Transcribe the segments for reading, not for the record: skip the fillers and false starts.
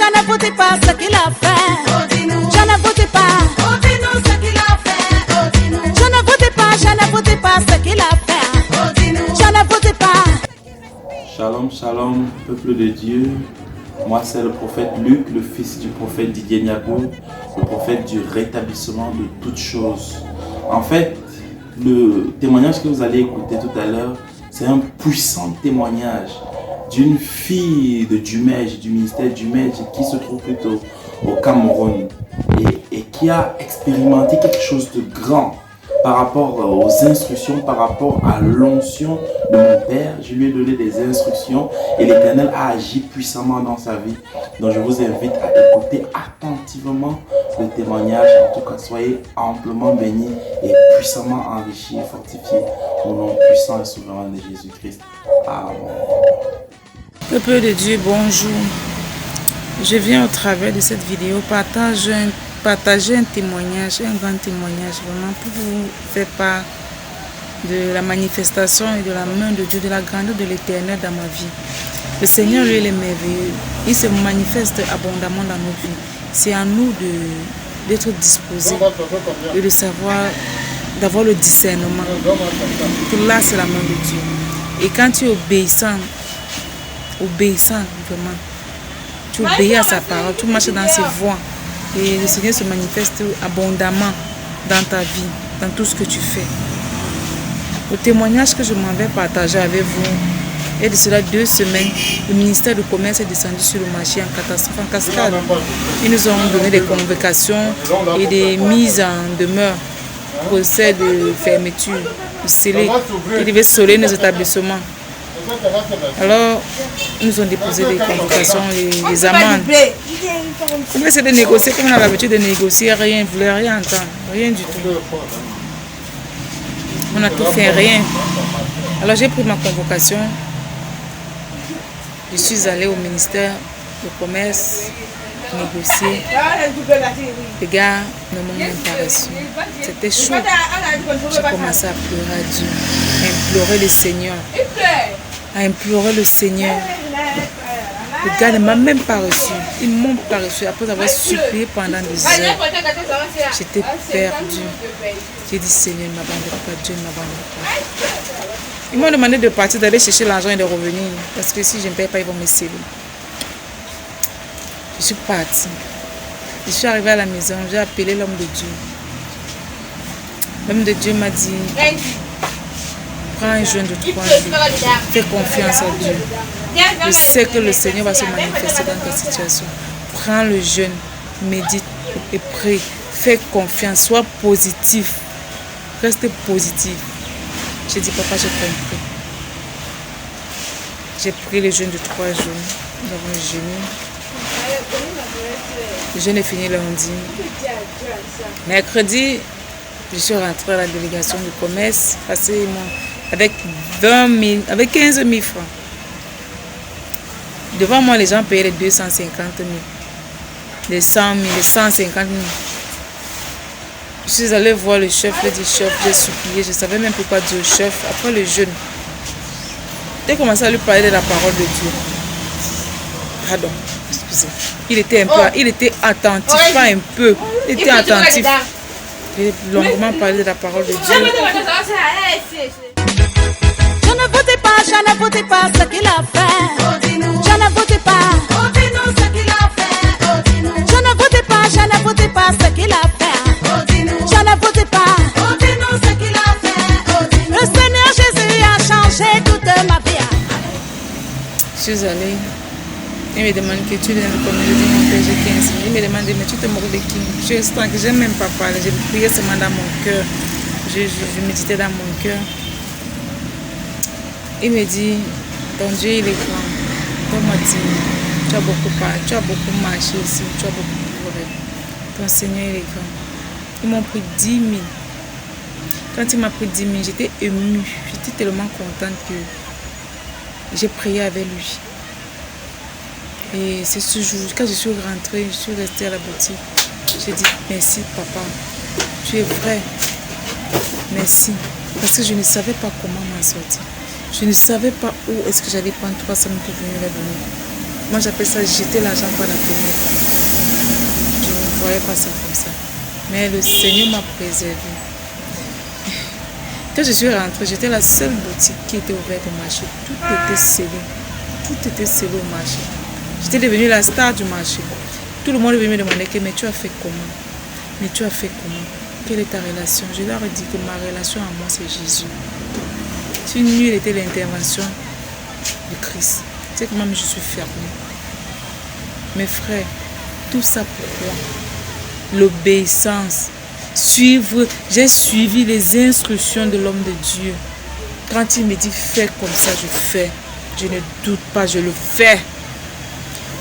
je ne vous dis pas ce qu'il a fait. Je ne vous dis pas. Ce qu'il a fait. Je ne vous dis pas, je ne vous dis pas ce qu'il a fait. Je ne vous dis pas. Shalom, shalom, peuple de Dieu. Moi, c'est le prophète Luc, le fils du prophète Didier Niago, le prophète du rétablissement de toutes choses. En fait, le témoignage que vous allez écouter tout à l'heure, c'est un puissant témoignage d'une fille de Dumège, du ministère Dumège, qui se trouve plutôt au Cameroun et qui a expérimenté quelque chose de grand par rapport aux instructions, par rapport à l'onction de mon père. Je lui ai donné des instructions et l'Éternel a agi puissamment dans sa vie. Donc je vous invite à écouter attentivement le témoignage. En tout cas, soyez amplement bénis et puissamment enrichis et fortifiés au nom puissant et souverain de Jésus-Christ. Amen. Peuple de Dieu, bonjour. Je viens au travers de cette vidéo partager un témoignage, un grand témoignage, vraiment pour vous faire part de la manifestation et de la main de Dieu, de la grandeur de l'Éternel dans ma vie. Le Seigneur, lui, il est merveilleux. Il se manifeste abondamment dans nos vies. C'est à nous d'être disposés et de savoir, d'avoir le discernement. Que là, c'est la main de Dieu. Et quand tu es obéissant vraiment, tu obéis à sa parole, tu marches dans ses voies. Et le Seigneur se manifeste abondamment dans ta vie, dans tout ce que tu fais. Le témoignage que je m'en vais partager avec vous, et de cela 2 semaines, le ministère du Commerce est descendu sur le marché en catastrophe, en cascade. Ils nous ont donné des convocations et des mises en demeure, procès de fermeture, de sceller. Ils devaient sceller nos établissements. Alors, ils nous ont déposé des convocations et des amendes. On va essayer de négocier comme on a l'habitude de négocier, rien, ils ne voulaient rien entendre, rien du tout. On a tout fait, rien. Alors j'ai pris ma convocation, je suis allée au ministère du Commerce, négocier. Les gars ne m'ont même pas reçu. C'était chaud. J'ai commencé à pleurer à Dieu, à implorer le Seigneur. À implorer le Seigneur. Le gars ne m'a même pas reçu. Ils ne m'ont pas reçu après avoir supplié pendant des heures. J'étais perdue. J'ai dit Seigneur, ne m'abandonne pas, Dieu ne m'abandonne pas. Ils m'ont demandé de partir, d'aller chercher l'argent et de revenir. Parce que si je ne paye pas, ils vont me sceller. Je suis partie. Je suis arrivée à la maison, j'ai appelé l'homme de Dieu. L'homme de Dieu m'a dit, prends un jeûne de 3 jours. Fais confiance en Dieu. Je sais que le Seigneur va se manifester dans ta situation. Prends le jeûne, médite et prie. Fais confiance, sois positif. Reste positif. J'ai dit, papa, j'ai compris. J'ai pris le jeûne de 3 jours. Nous avons jeûné. Le jeûne est fini lundi. Mercredi, je suis rentrée à la délégation du commerce, avec 15 000 francs. Devant moi, les gens payaient les 250 000, les 100 000, les 150 000. Je suis allée voir le chef, j'ai dit chef, j'ai supplié, je ne savais même pas dire au chef. Après le jeûne, j'ai commencé à lui parler de la parole de Dieu. Pardon, excusez. Il était attentif, pas un peu. Il était attentif. J'ai longuement parlé de la parole de Dieu. Je ne vous dis pas, je ne vous dis pas ce qu'il a fait. Je ne vous dis pas. Ce qu'il a fait. Je ne vous dis pas, je ne vous dis pas ce qu'il a fait. Je ne vous dis pas. Ce qu'il a fait. Le Seigneur Jésus a changé toute ma vie. Je suis allée. Il me demande que tu viens de combien. Je dis mon père, j'ai 15 000. Il me demande, mais tu te moques de qui? Je suis restée que je n'ai même pas parlé. J'ai prié seulement dans mon cœur. Je méditais dans mon cœur. Il me dit, ton Dieu il est grand. Comme m'a dit, tu as beaucoup marché ici, tu as beaucoup pleuré. Ton Seigneur il est grand. Ils m'ont pris 10 000. Quand il m'a pris 10 000, j'étais émue. J'étais tellement contente que j'ai prié avec lui. Et c'est ce jour, quand je suis rentrée, je suis restée à la boutique. J'ai dit merci papa, tu es vrai. Merci. Parce que je ne savais pas comment m'en sortir. Je ne savais pas où est-ce que j'allais prendre 300 000 pour venir la donner. Moi, j'appelle ça jeter l'argent par la fenêtre. Je ne voyais pas ça comme ça. Mais le Seigneur m'a préservé. Quand je suis rentrée, j'étais la seule boutique qui était ouverte au marché. Tout était scellé. Tout était scellé au marché. J'étais devenue la star du marché. Tout le monde est venu me demander mais tu as fait comment? Mais tu as fait comment? Quelle est ta relation? Je leur ai dit que ma relation à moi, c'est Jésus. Si nulle était l'intervention de Christ, c'est que même je suis fermée. Mes frères, tout ça pourquoi? L'obéissance. J'ai suivi les instructions de l'homme de Dieu. Quand il me dit fais comme ça, je fais. Je ne doute pas, je le fais.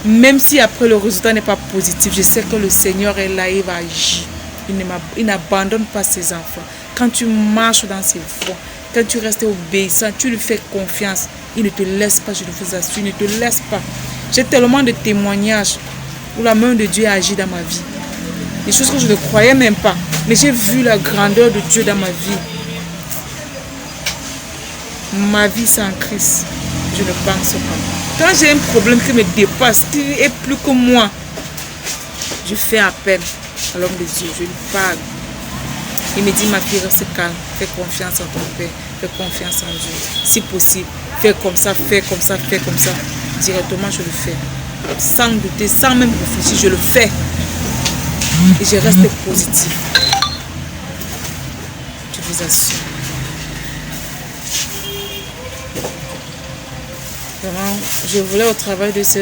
Même si après le résultat n'est pas positif, je sais que le Seigneur est là, il va agir. Il n'abandonne pas ses enfants. Quand tu marches dans ses voies, quand tu restes obéissant, tu lui fais confiance. Il ne te laisse pas, je vous assure, il ne te laisse pas. J'ai tellement de témoignages où la main de Dieu agit dans ma vie. Des choses que je ne croyais même pas. Mais j'ai vu la grandeur de Dieu dans ma vie. Ma vie sans Christ, je ne pense pas. Quand j'ai un problème qui me dépasse, qui est plus que moi, je fais appel à l'homme de Dieu, je lui parle. Il me dit, ma fille, reste calme, fais confiance en ton Père, fais confiance en Dieu. Si possible, fais comme ça, fais comme ça, fais comme ça. Directement, je le fais. Sans douter, sans même réfléchir, je le fais. Et je reste positif. Je vous assure. Vraiment, je voulais au travail de ce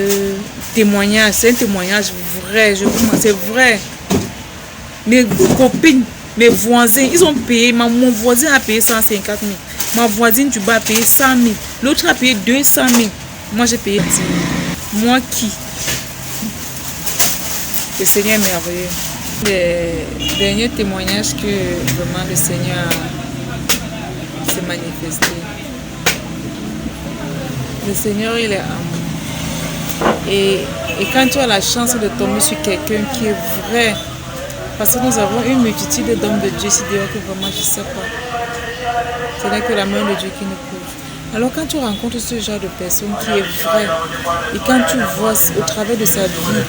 témoignage. C'est un témoignage vrai. C'est vrai. Mes copines, mes voisins, ils ont payé. Mon voisin a payé 150 000. Ma voisine du bas a payé 100 000. L'autre a payé 200 000. Moi, j'ai payé 10 000. Moi qui? Le Seigneur est merveilleux. Les derniers témoignages que vraiment le Seigneur s'est manifesté. Le Seigneur, il est amour. Et quand tu as la chance de tomber sur quelqu'un qui est vrai, parce que nous avons une multitude d'hommes de Dieu ici dehors que vraiment je ne sais pas. Ce n'est que la main de Dieu qui nous couvre. Alors quand tu rencontres ce genre de personne qui est vrai, et quand tu vois au travers de sa vie,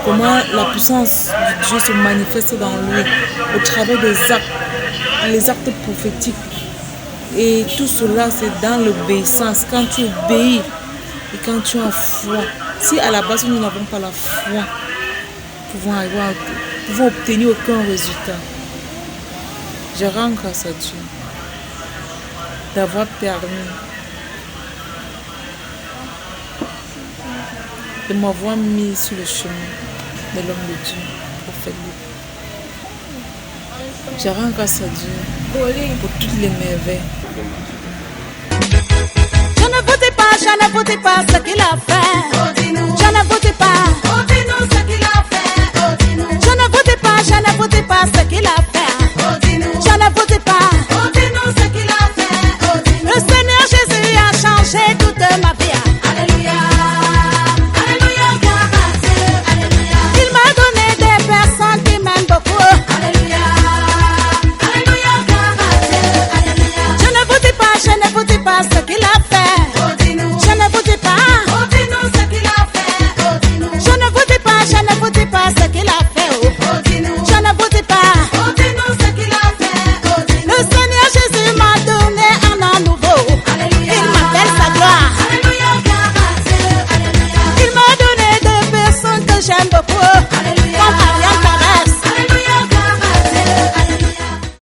comment la puissance de Dieu se manifeste dans lui, au travers des actes, les actes prophétiques, et tout cela c'est dans l'obéissance, quand tu obéis et quand tu as foi. Si à la base nous n'avons pas la foi, nous pouvons obtenir aucun résultat. Je rends grâce à Dieu d'avoir permis de m'avoir mis sur le chemin de l'homme de Dieu, prophète Luc. Je rends grâce à Dieu pour toutes les merveilles. Je ne votais pas ce